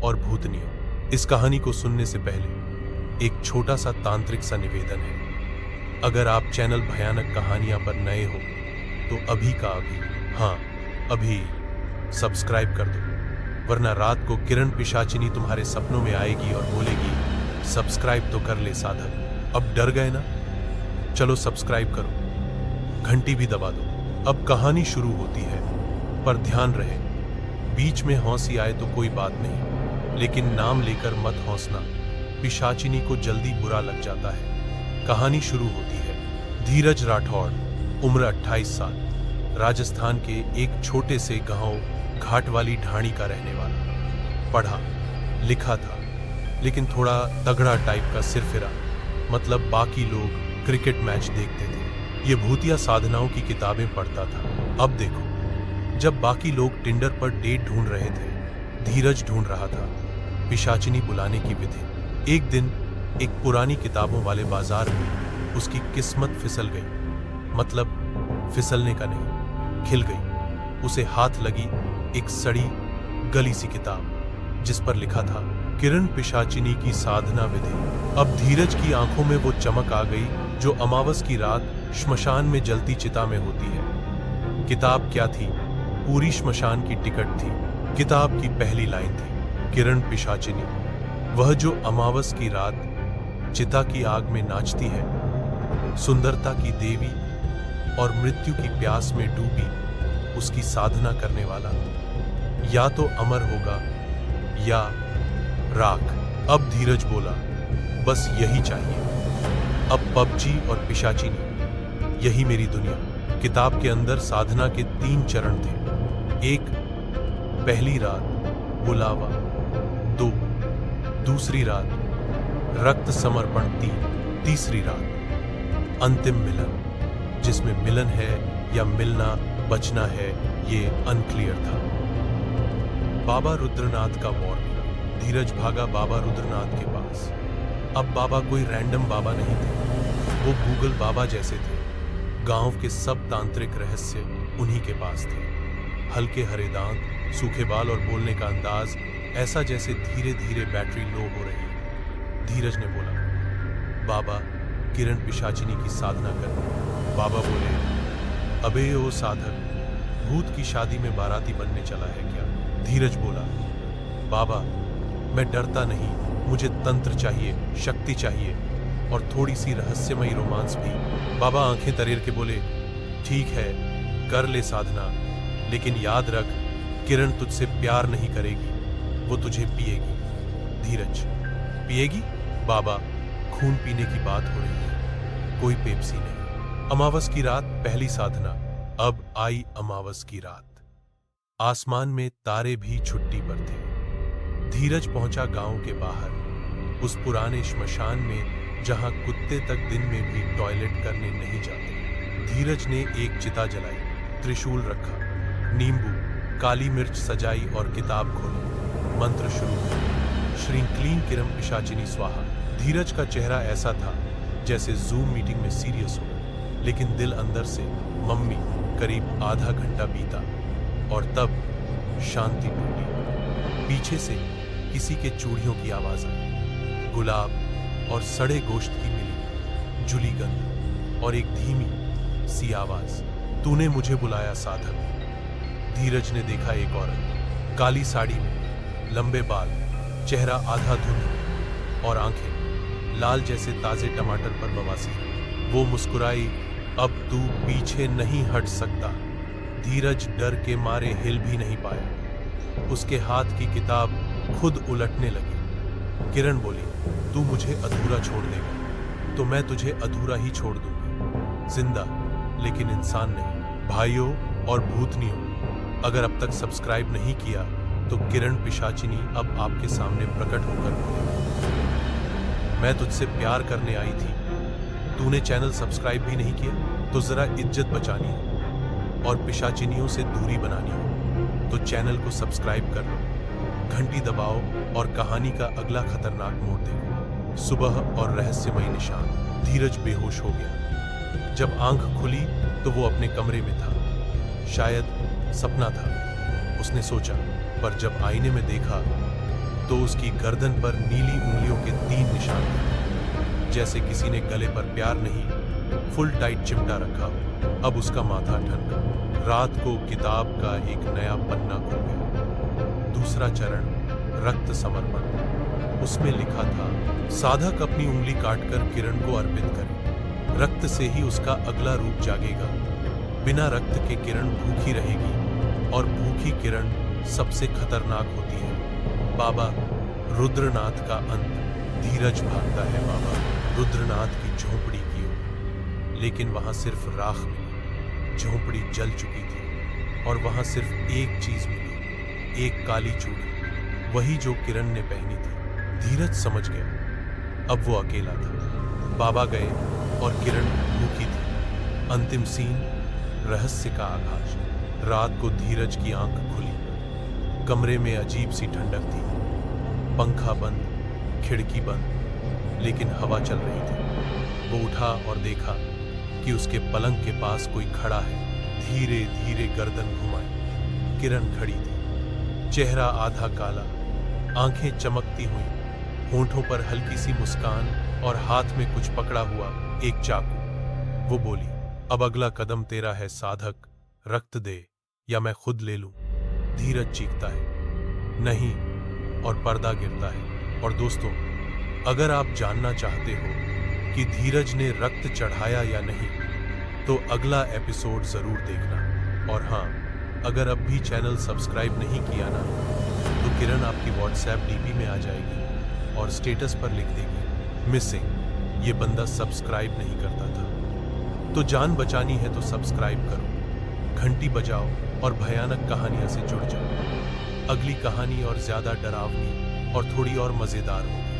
और भूतनियों। इस कहानी को सुनने से पहले एक छोटा सा तांत्रिक सा निवेदन है। अगर आप चैनल भयानक कहानियां पर नए हो तो अभी का अभी सब्सक्राइब कर दो, वरना रात को किरण पिशाचिनी तुम्हारे सपनों में आएगी और बोलेगी सब्सक्राइब तो कर ले साधक। अब डर गए ना? चलो सब्सक्राइब करो, घंटी भी दबा दो। अब कहानी शुरू होती है, पर ध्यान रहे बीच में हौंसी आए तो कोई बात नहीं, लेकिन नाम लेकर मत हौंसना, पिशाचिनी को जल्दी बुरा लग जाता है। कहानी शुरू होती है। धीरज राठौड़, उम्र 28 साल, राजस्थान के एक छोटे से गांव घाट वाली ढाणी का रहने वाला। पढ़ा लिखा था, लेकिन थोड़ा तगड़ा टाइप का सिरफिरा, मतलब बाकी लोग क्रिकेट मैच देखते थे, ये भूतिया साधनाओं की किताबें पढ़ता था। अब देखो, जब बाकी लोग टिंडर पर डेट ढूंढ रहे थे, धीरज ढूंढ रहा था पिशाचिनी बुलाने की विधि। एक दिन एक पुरानी किताबों वाले बाजार में उसकी किस्मत फिसल गई, मतलब फिसलने का नहीं, खिल गई। उसे हाथ लगी एक सड़ी गली सी किताब जिस पर लिखा था किरण पिशाचिनी की साधना विधि। अब धीरज की आंखों में वो चमक आ गई जो अमावस की रात श्मशान में जलती चिता में होती है। किताब क्या थी? पूरी श्मशान की टिकट थी। किताब की पहली लाइन थी, किरण पिशाचिनी, वह जो अमावस की रात चिता की आग में नाचती है, सुंदरता की देवी और मृत्यु की प्यास में डूबी उसकी साधना करने वाला या तो अमर होगा या राख। अब धीरज बोला, बस यही चाहिए। अब पबजी और पिशाचिनी, यही मेरी दुनिया। किताब के अंदर साधना के 3 चरण थे। 1, पहली रात बुलावा। 2, दूसरी रात रक्त समर्पण। 3, तीसरी रात अंतिम मिलन, जिसमें मिलन है या मिलना बचना है ये अनक्लियर था। बाबा रुद्रनाथ का वार्निंग। धीरज भागा बाबा रुद्रनाथ के पास। अब बाबा कोई रैंडम बाबा नहीं थे, वो गूगल बाबा जैसे थे। गांव के सब तांत्रिक रहस्य उन्हीं के पास थे। हल्के हरे दांत, सूखे बाल और बोलने का अंदाज ऐसा जैसे धीरे धीरे बैटरी लो हो रही है। धीरज ने बोला, बाबा किरण पिशाचिनी की साधना कर। बाबा बोले, अबे ओ साधक, भूत की शादी में बाराती बनने चला है क्या? धीरज बोला, बाबा मैं डरता नहीं, मुझे तंत्र चाहिए, शक्ति चाहिए और थोड़ी सी रहस्यमयी रोमांस भी। बाबा आंखें तरेर के बोले, ठीक है कर ले साधना, लेकिन याद रख किरण तुझसे प्यार नहीं करेगी, वो तुझे पिएगी। धीरज, पिएगी? बाबा खून पीने की बात हो रही है, कोई पेप्सी नहीं। अमावस की रात, पहली साधना। अब आई अमावस की रात। आसमान में तारे भी छुट्टी पर थे। धीरज पहुंचा गांव के बाहर, उस पुराने श्मशान में जहां कुत्ते तक दिन में भी टॉयलेट करने नहीं जाते। धीरज ने एक चिता जलाई, त्रिशूल रखा, नींबू काली मिर्च सजाई और किताब खोली। मंत्र शुरू हुआ, श्री क्लीं किरण पिशाचिनी स्वाहा। धीरज का चेहरा ऐसा था जैसे जूम मीटिंग में सीरियस हो, लेकिन दिल अंदर से मम्मी। करीब आधा घंटा बीता और तब शांति टूटी। पीछे से किसी के चूड़ियों की आवाज आई, गुलाब और सड़े गोश्त की मिली जुली गंध और एक धीमी सी आवाज, तूने मुझे बुलाया साधक। धीरज ने देखा एक औरत, काली साड़ी में, लंबे बाल, चेहरा आधा धुंध और आंखें लाल जैसे ताजे टमाटर पर बवासी। वो मुस्कुराई, अब तू पीछे नहीं हट सकता। धीरज डर के मारे हिल भी नहीं पाया। उसके हाथ की किताब खुद उलटने लगी। किरण बोली, तू मुझे अधूरा छोड़ देगा तो मैं तुझे अधूरा ही छोड़ दूंगी, जिंदा लेकिन इंसान नहीं। भाइयों और भूतनियों, अगर अब तक सब्सक्राइब नहीं किया तो किरण पिशाचिनी अब आपके सामने प्रकट होकर बोलेगी, मैं तुझसे प्यार करने आई थी, तूने चैनल सब्सक्राइब भी नहीं किया, तो जरा इज्जत बचानी हो और पिशाचिनियों से दूरी बनानी हो तो चैनल को सब्सक्राइब कर लो, घंटी दबाओ और कहानी का अगला खतरनाक मोड़ देखो। सुबह और रहस्यमयी निशान। धीरज बेहोश हो गया। जब आंख खुली तो वो अपने कमरे में था। शायद सपना था, उसने सोचा, पर जब आईने में देखा तो उसकी गर्दन पर नीली उंगलियों के 3 निशान थे, जैसे किसी ने गले पर प्यार नहीं फुल टाइट चिमटा रखा हो। अब उसका माथा ठनका। रात को किताब का एक नया पन्ना खुल गया। दूसरा चरण, रक्त समर्पण। उसमें लिखा था, साधक अपनी उंगली काटकर किरण को अर्पित करे। रक्त से ही उसका अगला रूप जागेगा। बिना रक्त के किरण भूखी रहेगी और भूखी किरण सबसे खतरनाक होती है। बाबा, रुद्रनाथ का अंत। धीरज भागता है बाबा रुद्रनाथ की झोपड़ी की ओर, लेकिन वहां सिर्फ राख मिली। झोपड़ी जल चुकी थी और वहां सिर्फ एक चीज मिली, एक काली चूड़ी, वही जो किरण ने पहनी थी। धीरज समझ गया, अब वो अकेला था। बाबा गए और किरण भूखी थी। अंतिम सीन, रहस्य का आगाज। रात को धीरज की आंख खुली। कमरे में अजीब सी ठंडक थी। पंखा बंद, खिड़की बंद, लेकिन हवा चल रही थी। वो उठा और देखा कि उसके पलंग के पास कोई खड़ा है। धीरे धीरे गर्दन घुमाई। किरण खड़ी थी, चेहरा आधा काला, आंखें चमकती हुई, होंठों पर हल्की सी मुस्कान और हाथ में कुछ पकड़ा हुआ एक चाकू। वो बोली, अब अगला कदम तेरा है साधक, रक्त दे या मैं खुद ले लूं। धीरज चीखता है, नहीं, और पर्दा गिरता है। और दोस्तों, अगर आप जानना चाहते हो कि धीरज ने रक्त चढ़ाया या नहीं, तो अगला एपिसोड जरूर देखना। और हाँ, अगर अब भी चैनल सब्सक्राइब नहीं किया ना, तो किरण आपकी व्हाट्सएप डीपी में आ जाएगी और स्टेटस पर लिख देगी, मिसिंग, ये बंदा सब्सक्राइब नहीं करता था। तो जान बचानी है तो सब्सक्राइब करो, घंटी बजाओ और भयानक कहानियां से जुड़ जाओ। अगली कहानी और ज्यादा डरावनी और थोड़ी और मजेदार होगी।